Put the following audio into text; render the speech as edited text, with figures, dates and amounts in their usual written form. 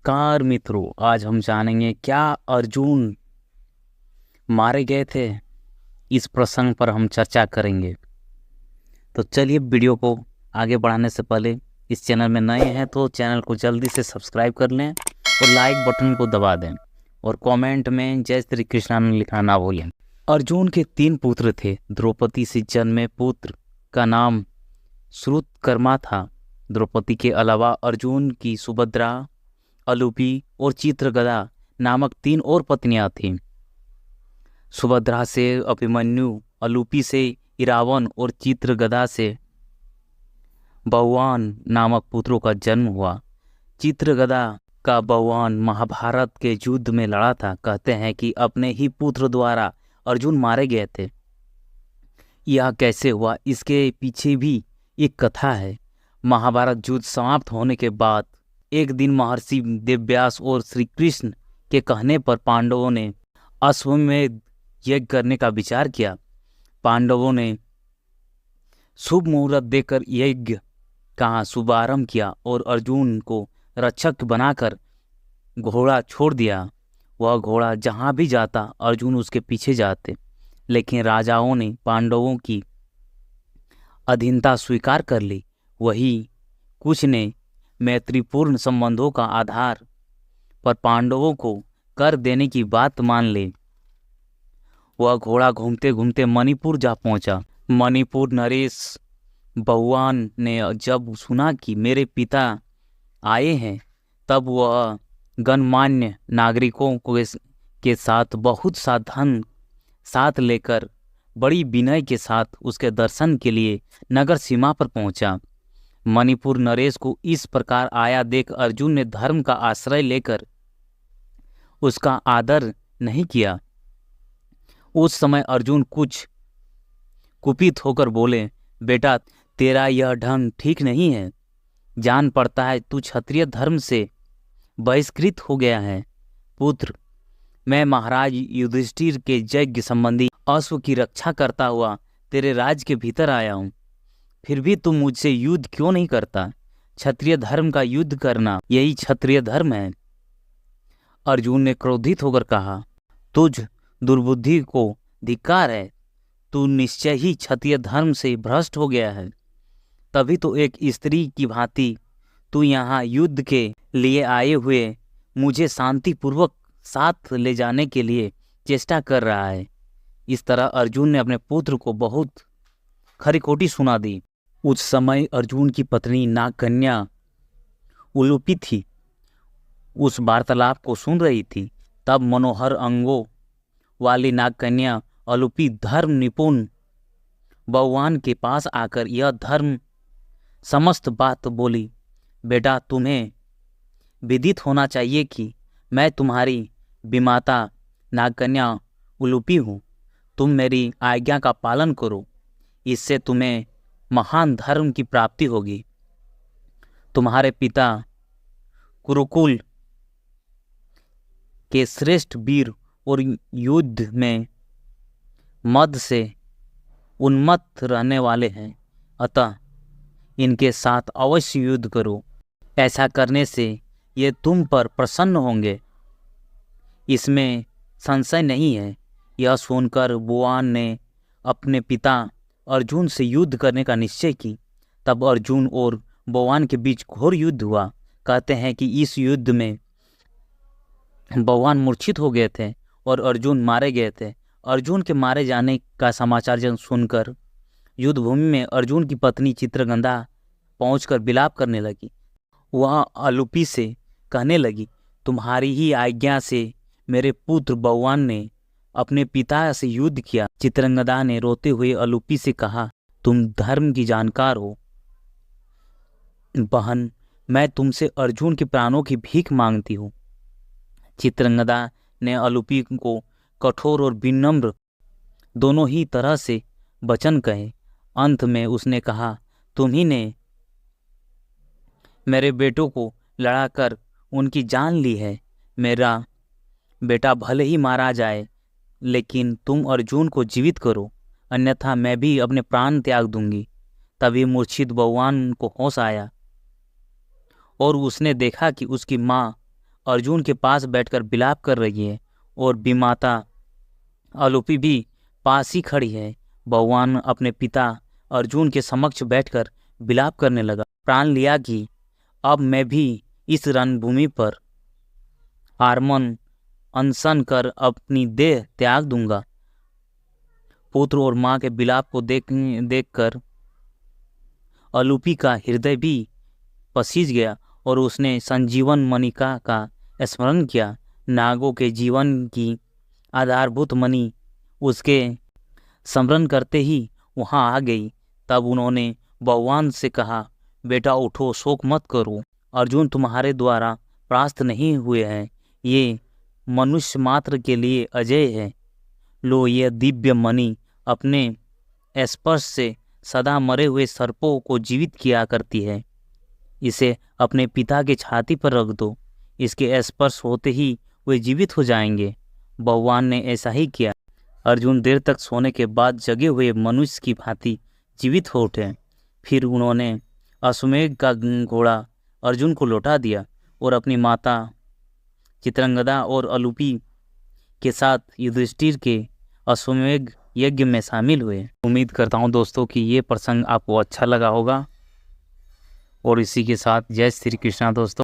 नमस्कार मित्रों, आज हम जानेंगे क्या अर्जुन मारे गए थे। इस प्रसंग पर हम चर्चा करेंगे। तो चलिए, वीडियो को आगे बढ़ाने से पहले इस चैनल में नए हैं तो चैनल को जल्दी से सब्सक्राइब कर लें और लाइक बटन को दबा दें और कमेंट में जय श्री कृष्णा लिखना ना भूलें। अर्जुन के 3 पुत्र थे। द्रौपदी से जन्मे पुत्र का नाम श्रुतकर्मा था। द्रौपदी के अलावा अर्जुन की सुभद्रा, अलूपी और चित्रगदा नामक 3 और पत्नियां थीं। सुभद्रा से अभिमन्यु, अलूपी से इरावन और चित्रगदा से बलवान नामक पुत्रों का जन्म हुआ। चित्रगदा का बलवान महाभारत के युद्ध में लड़ा था। कहते हैं कि अपने ही पुत्र द्वारा अर्जुन मारे गए थे। यह कैसे हुआ, इसके पीछे भी एक कथा है। महाभारत युद्ध समाप्त होने के बाद एक दिन महर्षि वेदव्यास और श्री कृष्ण के कहने पर पांडवों ने अश्वमेध यज्ञ करने का विचार किया। पांडवों ने शुभ मुहूर्त देकर यज्ञ का शुभारंभ किया और अर्जुन को रक्षक बनाकर घोड़ा छोड़ दिया। वह घोड़ा जहाँ भी जाता अर्जुन उसके पीछे जाते। लेकिन राजाओं ने पांडवों की अधीनता स्वीकार कर ली। वही कुछ ने मैत्रीपूर्ण संबंधों का आधार पर पांडवों को कर देने की बात मान ली। वह घोड़ा घूमते घूमते मणिपुर जा पहुंचा। मणिपुर नरेश भगवान ने जब सुना कि मेरे पिता आए हैं, तब वह गणमान्य नागरिकों के साथ बहुत सा धन साथ लेकर बड़ी विनय के साथ उसके दर्शन के लिए नगर सीमा पर पहुंचा। मणिपुर नरेश को इस प्रकार आया देख अर्जुन ने धर्म का आश्रय लेकर उसका आदर नहीं किया। उस समय अर्जुन कुछ कुपित होकर बोले, बेटा, तेरा यह ढंग ठीक नहीं है। जान पड़ता है तू क्षत्रिय धर्म से बहिष्कृत हो गया है। पुत्र, मैं महाराज युधिष्ठिर के यज्ञ संबंधी अश्व की रक्षा करता हुआ तेरे राज्य के भीतर आया हूँ। फिर भी तुम मुझसे युद्ध क्यों नहीं करता? क्षत्रिय धर्म का युद्ध करना यही क्षत्रिय धर्म है। अर्जुन ने क्रोधित होकर कहा, तुझ दुर्बुद्धि को धिक्कार है। तू निश्चय ही क्षत्रिय धर्म से भ्रष्ट हो गया है। तभी तो एक स्त्री की भांति तू यहाँ युद्ध के लिए आए हुए मुझे शांतिपूर्वक साथ ले जाने के लिए चेष्टा कर रहा है। इस तरह अर्जुन ने अपने पुत्र को बहुत खरी-खोटी सुना दी। उस समय अर्जुन की पत्नी नागकन्या उलूपी थी। उस वार्तालाप को सुन रही थी। तब मनोहर अंगों वाली नागकन्या अलूपी धर्म निपुण भगवान के पास आकर यह धर्म समस्त बात बोली। बेटा, तुम्हें विदित होना चाहिए कि मैं तुम्हारी विमाता नागकन्या उलूपी हूँ। तुम मेरी आज्ञा का पालन करो, इससे तुम्हें महान धर्म की प्राप्ति होगी। तुम्हारे पिता कुरुकुल के श्रेष्ठ वीर और युद्ध में मद से उन्मत्त रहने वाले हैं, अतः इनके साथ अवश्य युद्ध करो। ऐसा करने से ये तुम पर प्रसन्न होंगे, इसमें संशय नहीं है। यह सुनकर भगवान ने अपने पिता अर्जुन से युद्ध करने का निश्चय की। तब अर्जुन और भगवान के बीच घोर युद्ध हुआ। कहते हैं कि इस युद्ध में भगवान मूर्छित हो गए थे और अर्जुन मारे गए थे। अर्जुन के मारे जाने का समाचार जब सुनकर युद्ध भूमि में अर्जुन की पत्नी चित्रगंधा पहुंचकर विलाप करने लगी। वह अलूपी से कहने लगी, तुम्हारी ही आज्ञा से मेरे पुत्र भगवान ने अपने पिता से युद्ध किया। चित्रगंधा ने रोते हुए अलूपी से कहा, तुम धर्म की जानकार हो बहन, मैं तुमसे अर्जुन के प्राणों की भीख मांगती हूँ। चित्रगंधा ने अलूपी को कठोर और विनम्र दोनों ही तरह से वचन कहे। अंत में उसने कहा, तुम्ही ने मेरे बेटों को लड़ाकर उनकी जान ली है। मेरा बेटा भले ही मारा जाए, लेकिन तुम अर्जुन को जीवित करो, अन्यथा मैं भी अपने प्राण त्याग दूंगी। तभी मूर्छित भगवान को होश आया और उसने देखा कि उसकी माँ अर्जुन के पास बैठकर विलाप कर रही है और विमाता अलूपी भी पास ही खड़ी है। भगवान अपने पिता अर्जुन के समक्ष बैठकर विलाप करने लगा, प्राण लिया कि अब मैं भी इस रणभूमि पर आर्मन अनशन कर अपनी देह त्याग दूंगा। पुत्र और माँ के विलाप को देखकर अलूपी का हृदय भी पसीज गया और उसने संजीवन मणिका का स्मरण किया। नागों के जीवन की आधारभूत मणि उसके स्मरण करते ही वहां आ गई। तब उन्होंने भगवान से कहा, बेटा उठो, शोक मत करो। अर्जुन तुम्हारे द्वारा परास्त नहीं हुए हैं, ये मनुष्य मात्र के लिए अजय है। लो, यह दिव्य मणि अपने स्पर्श से सदा मरे हुए सर्पों को जीवित किया करती है। इसे अपने पिता के छाती पर रख दो, इसके स्पर्श होते ही वे जीवित हो जाएंगे। भगवान ने ऐसा ही किया। अर्जुन देर तक सोने के बाद जगे हुए मनुष्य की भांति जीवित हो उठे। फिर उन्होंने अश्वमेध का घोड़ा अर्जुन को लौटा दिया और अपनी माता चित्रंगदा और अलूपी के साथ युधिष्ठिर के अश्वमेध यज्ञ में शामिल हुए। उम्मीद करता हूँ दोस्तों कि ये प्रसंग आपको अच्छा लगा होगा और इसी के साथ जय श्री कृष्णा दोस्तों।